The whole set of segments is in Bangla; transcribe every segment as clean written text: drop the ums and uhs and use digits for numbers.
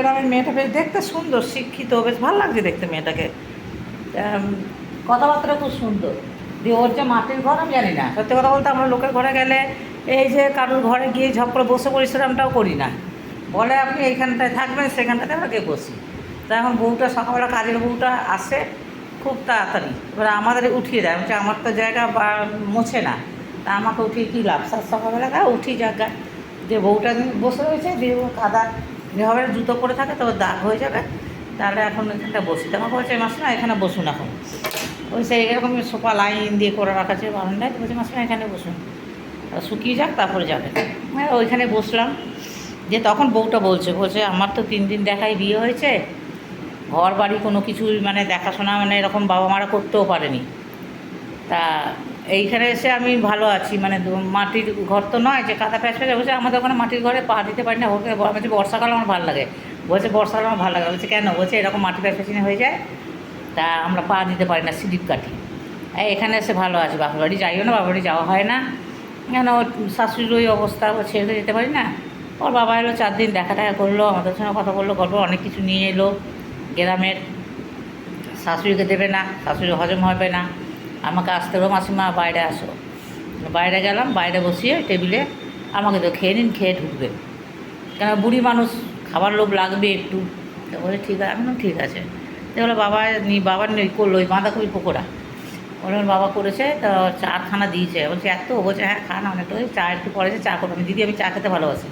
গ্রামের মেয়েটা বেশ দেখতে সুন্দর, শিক্ষিত, বেশ ভালো লাগছে দেখতে মেয়েটাকে। কথাবার্তা খুব সুন্দর। দিয়ে ওর যে মাটির ঘর আমি জানি না, সত্যি কথা বলতে আমরা লোকের ঘরে গেলে এই যে কারোর ঘরে গিয়ে ঝপ করে বসে পরিশ্রমটাও করি না, বলে আপনি এইখানটায় থাকবেন, সেখানটাতে আমরা গিয়ে বসি। তা এখন বউটা সকালবেলা কাজের বউটা আসে খুব তাড়াতাড়ি, এবার আমাদের উঠিয়ে দেয়, বলছে আমার তো জায়গা বা মোছে না, তা আমাকে উঠিয়ে কী লাভ, সকালবেলা উঠি জায়গা। যে বউটা বসে রয়েছে, দিয়ে কাদা যেভাবে জুতো পরে থাকে তো দাগ হয়ে যাবে, তাহলে এখন এখানটা বসি। তো আমাকে বলছে মাসিমা এখানে বসুন এখন। ওই সেই এরকম সোফা লাইন দিয়ে করে রাখা আছে বারান্দায়, তো বলছে মাসিমা এখানে বসুন, শুকিয়ে যাক তারপরে যাবেন। হ্যাঁ, ওইখানে বসলাম। যে তখন বউটা বলছে আমার তো 3 দিন দেখাই বিয়ে হয়েছে, ঘর বাড়ি কোনো কিছুই মানে দেখাশোনা মানে এরকম বাবা মারা করতেও পারেনি, তা এইখানে এসে আমি ভালো আছি, মানে মাটির ঘর তো নয় যে কাদা প্যাঁচ প্যাঁচে, বলছে আমাদের ওখানে মাটির ঘরে পা দিতে পারি না, ওকে বলছে বর্ষাকাল আমার ভালো লাগে। বলছে বর্ষাকাল আমার ভালো লাগে, বলছে কেন, বলছে এরকম মাটি প্যাঁচ প্যাঁচিনে হয়ে যায়, তা আমরা পা দিতে পারি না, স্লিপ কাটি। এখানে এসে ভালো আছি, বাপের বাড়ি যাইও না, বাপের বাড়ি যাওয়া হয় না, কেন ওর শাশুড়ির ওই অবস্থা, ও ছেড়ে যেতে পারি না। ওর বাবা এলো 4 দিন দেখা টাকা করলো, আমাদের সঙ্গে কথা বললো, গল্প অনেক কিছু নিয়ে এলো গ্রামের। শাশুড়িকে দেবে না, শাশুড়ি হজম হবে না, আমাকে আসতে হবে, মাসিমা বাইরে আসো। বাইরে গেলাম, বাইরে বসিয়ে টেবিলে আমাকে তো খেয়ে নিন, খেয়ে ঢুকবেন, কেন বুড়ি মানুষ, খাবার লোভ লাগবে একটু। তো বলে ঠিক আছে, আমি ঠিক আছে। তো বলে বাবা করলো ওই বাঁধাকপি পকোড়া, বলে বাবা করেছে, তো 4খানা দিয়েছে, বলছে এত, বলছে হ্যাঁ খান অনেকটা, ওই চা একটু পরেছে, চা করবো আমি, দিদি আমি চা খেতে ভালোবাসি।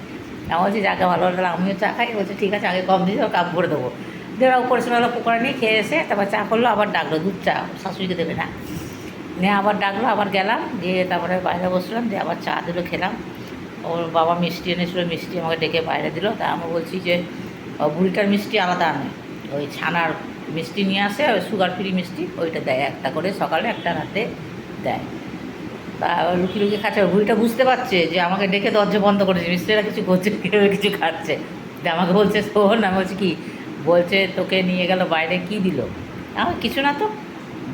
আমি বলছি যাকে ভালো তাহলে আমিও চা খাই, বলছে ঠিক আছে আগে কম দিয়েছে, কাপ ভরে দেবো। দিয়ে ওরা উপরে সেবেলা পকোড়া নিয়ে খেয়ে এসে তারপর চা করলো, আবার ডাকলো দুধ চা, শাশুড়িকে দেবে না, নিয়ে আবার ডাকলো, আবার গেলাম, দিয়ে তারপরে বাইরে বসলাম, দিয়ে আবার চা দিল, খেলাম। ওর বাবা মিষ্টি এনেছিলো, মিষ্টি আমাকে ডেকে বাইরে দিল, তা আমি বলছি যে বুড়িটার মিষ্টি আলাদা আনে, ওই ছানার মিষ্টি নিয়ে আসে, ওই সুগার ফ্রি মিষ্টি ওইটা দেয়, একটা করে সকালে একটা রাতে দেয়। তা লুকিয়ে লুকিয়ে খাচ্ছে, বুড়িটা বুঝতে পারছে যে আমাকে ডেকে দরজা বন্ধ করেছে, মিস্ত্রিরা কিছু করছে, কেউ কিছু খাচ্ছে, যে আমাকে বলছে শোন, আমি বলছি কি, বলছে তোকে নিয়ে গেল বাইরে, কি দিল, আমার কিছু না তো।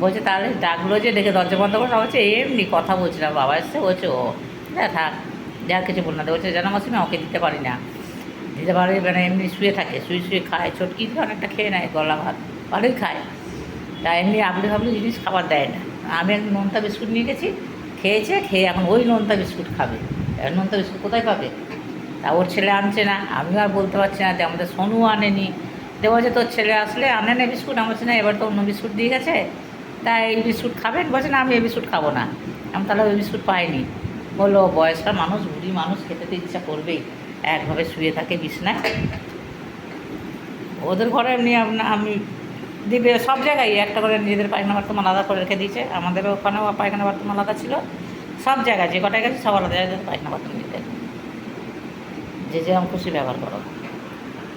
বলছে তাহলে ডাকলো যে ডেকে দরজা বন্ধ করে, বলছে এমনি কথা বলছিলাম, বাবা এসছে, বলছে ও থাক, যার কিছু বল না, বলছে জানা মাসিমা ওকে দিতে পারি না, দিতে পারি মানে এমনি শুয়ে থাকে, শুয়ে শুয়ে খায়, চটকি দিয়ে অনেকটা খেয়ে নেয়, গলা ভাত ভালোই খায়, তা এমনি আপনি ভাবলি জিনিস খাবার দেয় না। আমি এক নোনতা বিস্কুট নিয়ে গেছি, খেয়েছে, খেয়ে এখন ওই নোনতা বিস্কুট খাবে, নোনতা বিস্কুট কোথায় পাবে, তা ওর ছেলে আনছে না, আমিও আর বলতে পারছি না যে আমাদের সোনু আনেনি, যে বলছে তোর ছেলে আসলে আনে না বিস্কুট, আমার বলছে না এবার তো অন্য বিস্কুট দিয়ে গেছে, তাই এই বিস্কুট খাবেন, বলছে না আমি এই বিস্কুট খাবো না, আমি তাহলে ওই বিস্কুট পাইনি। বললো বয়স্ক মানুষ, বুড়ি মানুষ, খেতে তো ইচ্ছা করবেই, একভাবে শুয়ে থাকে বিছনায়। ওদের ঘরে এমনি আমি দিবে সব জায়গায় একটা করে নিজেদের পায়খানা বাথরুম আলাদা করে রেখে দিয়েছে, আমাদের ওখানেও পায়খানা বাথরুম আলাদা ছিল, সব জায়গায় যে কটায় গেছে সব আলাদা জায়গায় পায়খানা বাথরুম দিতে, যে যেরকম খুশি ব্যবহার করো।